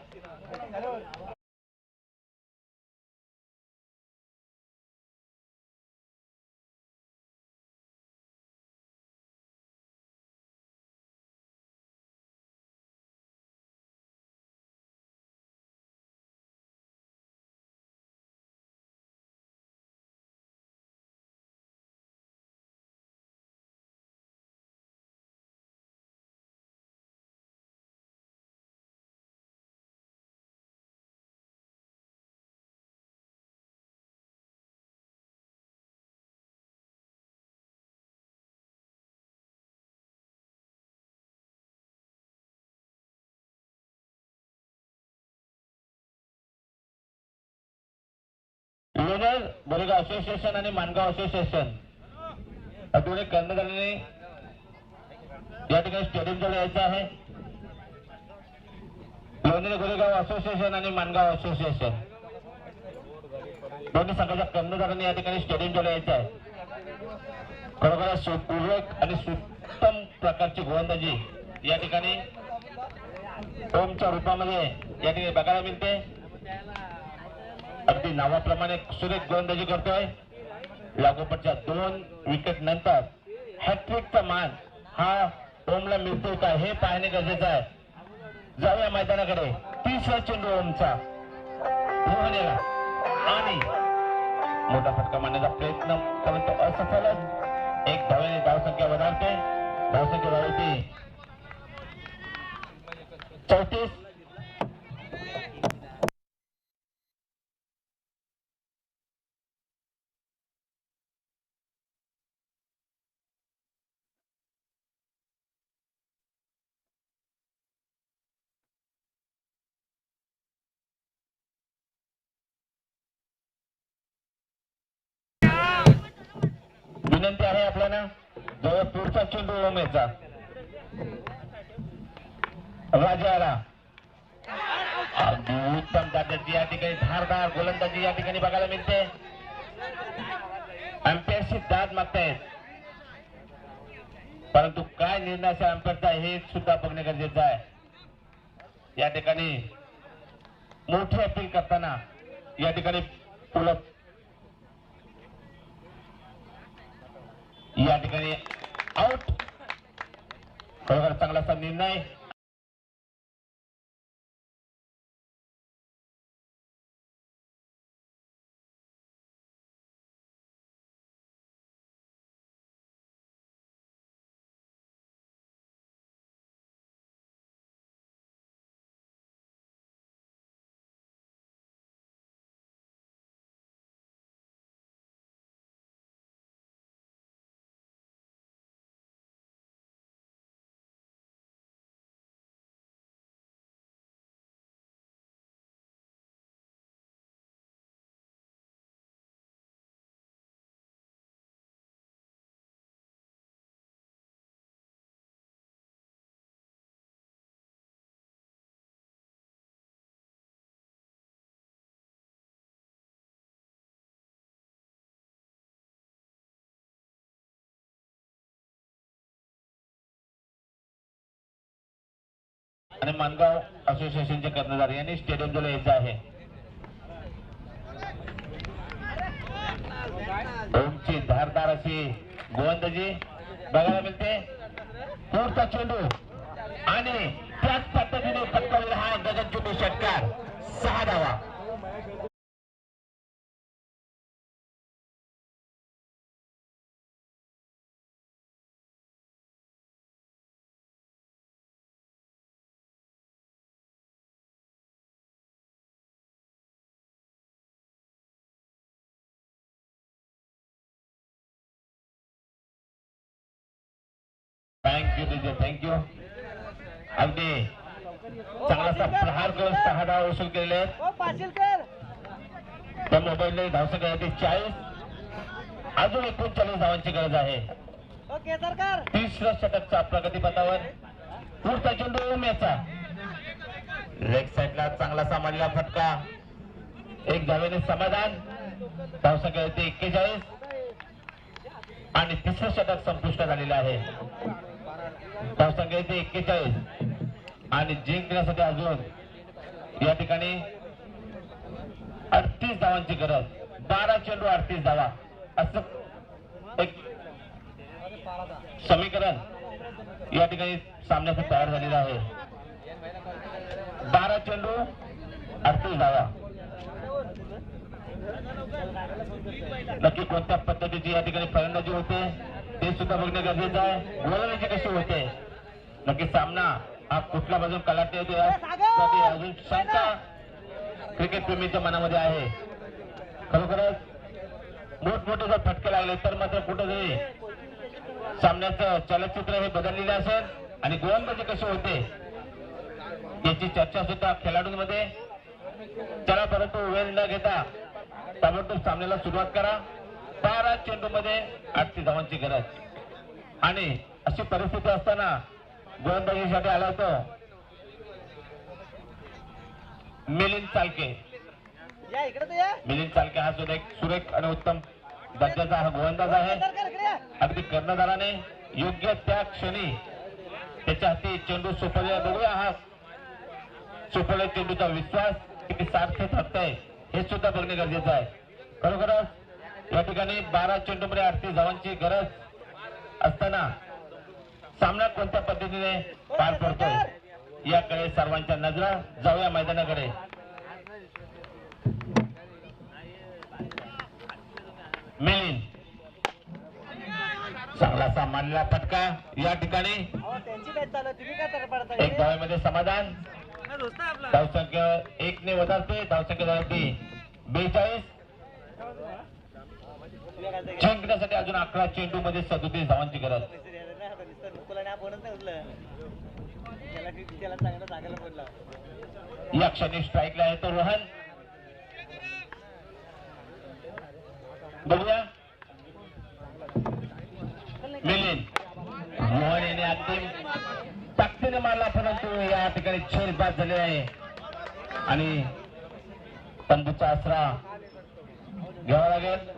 लोणार बोरेगाव असोसिएशन आणि मानगाव असोसिएशन या दोन्ही कर्णधारांनी या ठिकाणी स्टेडियम जवळ यायचं आहे. लोणेर गोरेगाव असोसिएशन आणि मानगाव असोसिएशन दोन्ही संघाच्या कर्णधारांनी या ठिकाणी स्टेडियम जवळ यायचं आहे. खरोखरच सुपूर्वक आणि सुत्तम प्रकारची गोलंदाजी या ठिकाणी ओमच्या रूपामध्ये या ठिकाणी बघायला मिळते. अगदी नावाप्रमाणे सुरेख गोलंदाजी करतोय. लागोपाठच्या 2 विकेट नंतर हॅट्रिकचा मान हा ओमला मिळतो का हे पाहणे गरजेचं आहे. जाऊया मैदानाकडे. 30वा चेंडू ओमचा मोहनेला आणि मोठा फटका मारण्याचा प्रयत्न परंतु असफलच. 1 धावेने धावसंख्या वधारते. धावसंख्या वाढवते 34. विनंती आहे आपल्याला जवळ पुढचा चेंडू ओमेचा राजाला अगदी उत्तम दर्जाची या ठिकाणी धारदार गोलंदाजी या ठिकाणी बघायला मिळते. अंपायरची दाद मागतायत परंतु काय निर्णय असेल अंपायरचा हे सुद्धा बघणे गरजेचं आहे. या ठिकाणी मोठी अपील करताना या ठिकाणी पुलप या ठिकाणी आउट. खरोखर चांगलासा निर्णय. आणि मानगाव असोसिएशनचे कर्णधार यांनी स्टेडियम जवळ यायचं आहे. ओमची धारदार अशी गोलंदाजी बघायला मिळते. पुढचा चेंडू आणि त्याच पद्धतीने पटकावलेला हा गगनचुंबी षटकार. 6 धावा. थँक्यू. अगदी चांगलासा प्रहार करून 6 धावा वसूल केलेले आहेत. त्या मोबाईलने धावसंख्या 40. अजून 39 धावांची गरज आहे. 30व्या षटकचा प्रगतीपथावर. पुढचा चेंडू ओम्याचा लेग साईडला चांगलासा मारलेला फटका. 1 धावेने समाधान. धावसंख्या 41 आणि 3रं षटक संपुष्टात झालेलं आहे. धावसंख्या 41 आणि जिंकण्यासाठी अजून या ठिकाणी 38 धावांची गरज. 12 चेंडू 38 धावा असं एक समीकरण या ठिकाणी सामन्यासाठी तयार झालेलं आहे. 12 चेंडू 38 धावा. नक्की कोणत्या पद्धतीची या ठिकाणी फलंदाजी होते ते सुद्धा बघणे गरजेचं आहे. गोलंदाजी कशी होते नक्की सामना हा कुठल्या बाजून कलाटते होते यासाठी अजून शंका क्रिकेट प्रेमीच्या मनामध्ये आहे. खरोखरच मोठमोठे जर फटके लागले तर मात्र कुठेतरी सामन्याचं चलचित्र हे बदललेले असेल आणि गोलंदाजी कशी होते याची चर्चा सुद्धा खेळाडूंमध्ये. चला परंतु वेळ न घेता ताबडतोब सामन्याला सुरुवात करा. 12 चेंडूमध्ये 38 धावांची गरज आणि अशी परिस्थिती असताना गोलंदाजीसाठी आला होतो मिलिंद चालके. या इकडे तर या. मिलिंद चालके हा सुद्धा एक सुरेख आणि उत्तम दर्जाचा हा गोलंदाज आहे. अगदी कर्णधाराने योग्य त्या क्षणी त्याच्या हाती चेंडू सोपवलेला बघूया. हा सोपवलेल्या चेंडूचा विश्वास किती सार्थ ठरतंय हे सुद्धा बघणे गरजेचं आहे. खरोखरच या ठिकाणी 12 चेंडूमध्ये 38 धावांची गरज असताना सामना कोणत्या पद्धतीने पार पडतोय याकडे सर्वांच्या नजरा जाऊया मैदानाकडे. मिलिंद चांगलासा मानलेला फटका या ठिकाणी त्यांची मॅच चालू तुम्ही काय तर पडताय. एक धावेमध्ये समाधान. धावसंख्या 1 ने वधारते. धावसंख्या झाली 42. जिंकण्यासाठी अजून 11 चेंडू मध्ये 37 धावांची गरज. या क्षणी स्ट्राईकला येतो रोहन. बघूया मिलिंद. रोहन याने अगदी ताकदीने मारला परंतु या ठिकाणी झेल बाद झाले आहे आणि तंबूचा आसरा घ्यावा लागेल.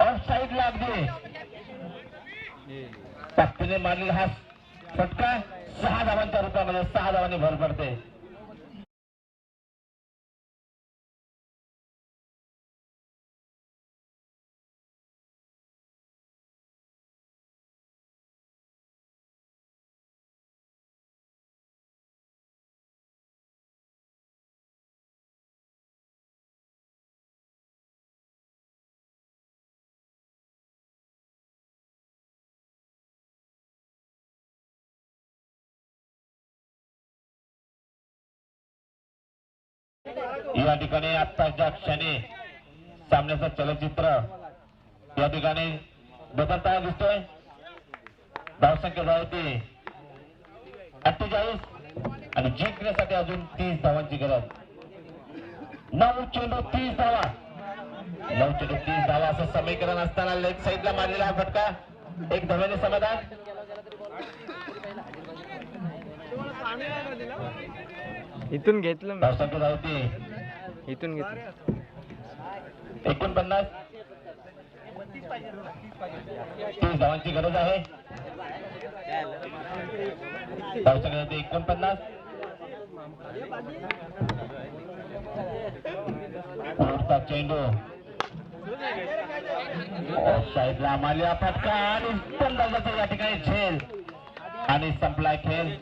ऑफ साईडला अगदी ताकदीने मारलेला हा फटका 6 धावांच्या रूपामध्ये 6 धावांनी भर पडते. या ठिकाणी आत्ताच्या क्षणी सामन्याचं चलचित्र या ठिकाणी बदलताना दिसतोय. धावसंख्या झाली 48 आणि जिंकण्यासाठी अजून 30 धावांची गरज. 9 चेंडू 30 धावा. 9 चेंडू 30 धावा असं समीकरण असताना लेग साईडला मारलेला हा फटका 1 धाव्याने समाधान. इथून घेतलं धावसंख्या झाली इथून घेतलं 49. 30 धावांची गरज आहे. धावसंख्या झाली 49. पुढचा चेंडू साईडला मारलेला फटका आणि फलंदाजाचा या ठिकाणी झेल आणि संपला खेळ.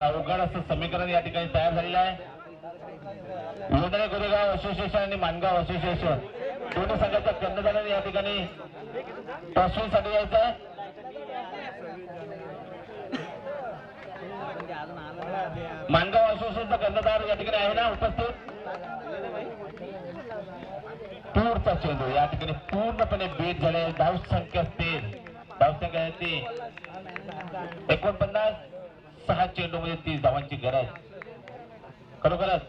अवघड असं समीकरण या ठिकाणी तयार झालेलं आहे. लोणारे गोरेगाव असोसिएशन आणि मानगाव असोसिएशन दोन्ही संघाच्या कर्णधारांनी या ठिकाणी टॉससाठी यायचं आहे. मानगाव असोसिएशनचा कर्णधार या ठिकाणी आहे ना उपस्थित. पुढचा चेंडू या ठिकाणी पूर्णपणे बीट झाले. धावसंख्या स्थिर, धावसंख्या आहे ती 49. 6 चेंडू मध्ये 30 धावांची गरज. खरोखरच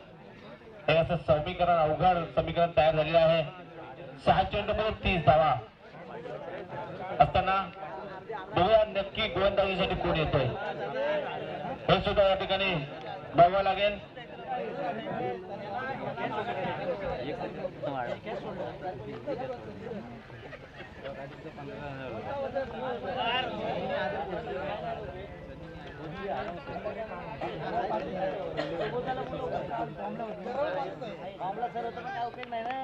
हे असं समीकरण, अवघड समीकरण तयार झालेलं आहे. 6 चेंडू मध्ये 30 धावा असताना बघूया नक्की गोलंदाजीसाठी कोण येतोय हे सुद्धा या ठिकाणी बघावं लागेल. सर होतं काय उपयोग नाही ना.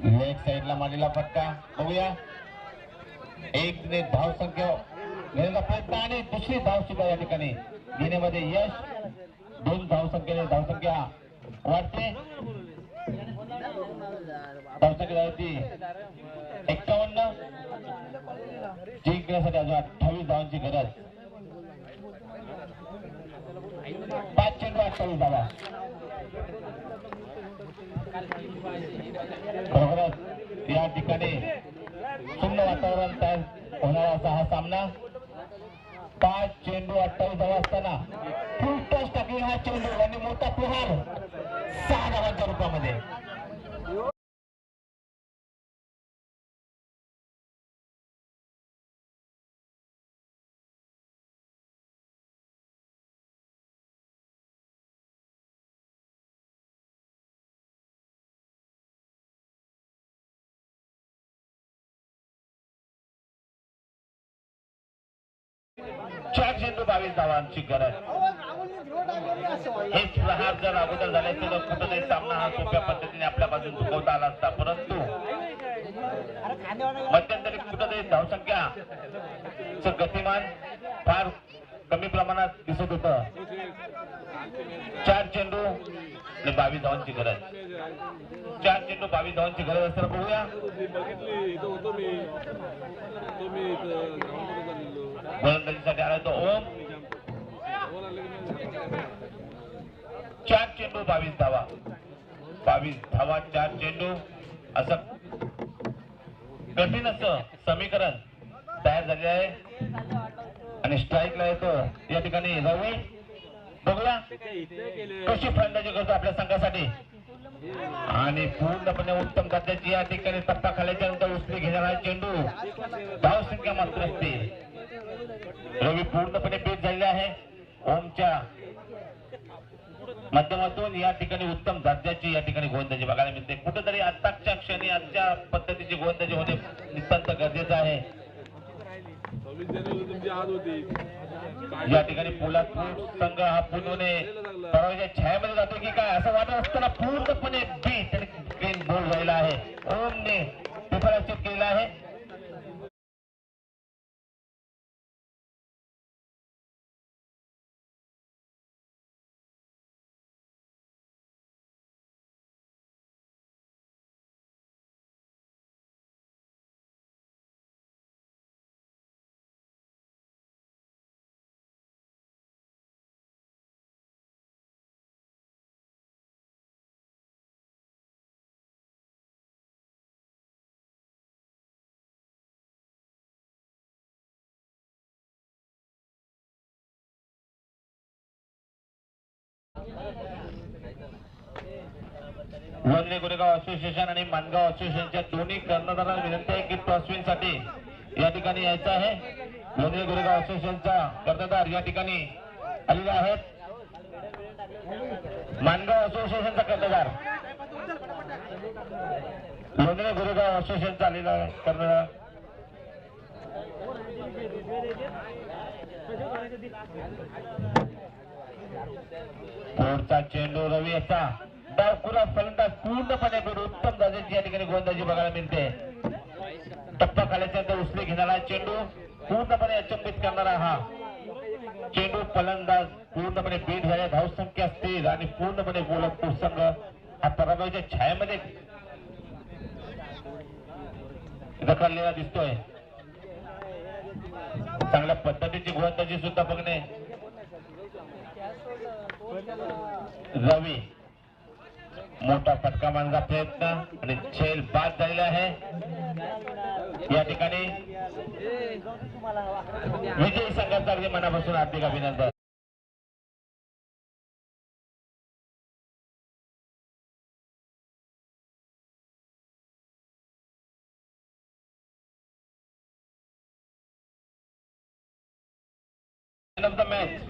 लेग साईडला मारलेला फटका बघूया. एक धाव संख्या घेण्याचा प्रयत्न आणि दुसरी धाव सुद्धा या ठिकाणी घेण्यामध्ये यश. 2 धावसंख्येने धावसंख्या वाढते. धावसंख्या ती 51. जिंकण्यासाठी अजून 28 धावांची गरज. 5 चेंडू 28 धावा. खरोखरच या ठिकाणी सुंदर वातावरण तयार होणारा असा हा सामना. 5 चेंडू 28 धावा असताना फुल टच टाकली हा चेंडू आणि मोठा पुहार 6 धावांच्या रूपामध्ये. चार चेंडू 22 धावांची गरज. हेच प्रहार जर अगोदर झाले तर कुठेतरी सामना हा सोप्या पद्धतीने आपल्या बाजून चुकवता आला असता. परंतु मध्यंतरी कुठेतरी धावसंख्या गतिमान फार कमी प्रमाणात दिसत होत. 4 चेंडू 22 धावांची गरज. 4 चेंडू 22 धावांची गरज असताना बघूया गोलंदाजीसाठी आला तो ओम. 4 चेंडू 22 धावा. 22 धावा 4 चेंडू असं कठीण असं समीकरण तयार झाले आहे. आणि स्ट्राईकला येतो या ठिकाणी रवी. बघूया कशी फलंदाजी करतो आपल्या संघासाठी. आणि पूर्णपणे उत्तम दर्जाची या ठिकाणी टप्पा खाल्याच्या नंतर उचली घेणारा चेंडू. धावसंख्या मात्र असतील. रवी पूर्णपणे बीट झालेले आहे. ओमच्या माध्यमातून या ठिकाणी उत्तम दर्जाची या ठिकाणी गोलंदाजी बघायला मिळते. कुठेतरी आताच्या क्षणी आजच्या पद्धतीची गोलंदाजी होणे नितांत गरजेचं आहे. या ठिकाणी पोलादपूर संघ हा पूर्णपणे पराभवाच्या छायामध्ये जातो की काय असं वाटत असताना पूर्णपणे बीट आणि क्लीन बोल झालेला आहे. ओमने विफलाचित केलेला आहे. वनवे गोरेगाव असोसिएशन आणि मानगाव असोसिएशनच्या दोन्ही कर्णधारांना विनंती आहे की टॉसविन साठी या ठिकाणी यायचं आहे. वनवे गोरेगाव असोसिएशनचा कर्णधार या ठिकाणी आलेले आहेत. मानगाव असोसिएशनचा कर्णधार वनवे गोरेगाव असोसिएशनचा आलेला कर्णधार पुढचा चेंडू रवी असा डावखुरा फलंदाज पूर्णपणे उत्तम दर्जाची या ठिकाणी गोलंदाजी बघायला मिळते. टप्पा खाल्याच्या नंतर उचली घेणारा चेंडू पूर्णपणे अचंबित करणारा हा चेंडू फलंदाज पूर्णपणे बीट झाले, धावसंख्या स्थिर आणि पूर्णपणे गोलक संघ हा पराभवाच्या छायेमध्ये रखडलेला दिसतोय. चांगल्या पद्धतीची गोलंदाजी सुद्धा बघणे. रवी मोठा फटका मारण्याचा प्रयत्न आणि झेल बाद झालेला आहे. या ठिकाणी विजयी संघाचा अगदी मनापासून हार्दिक अभिनंदन. Man of the match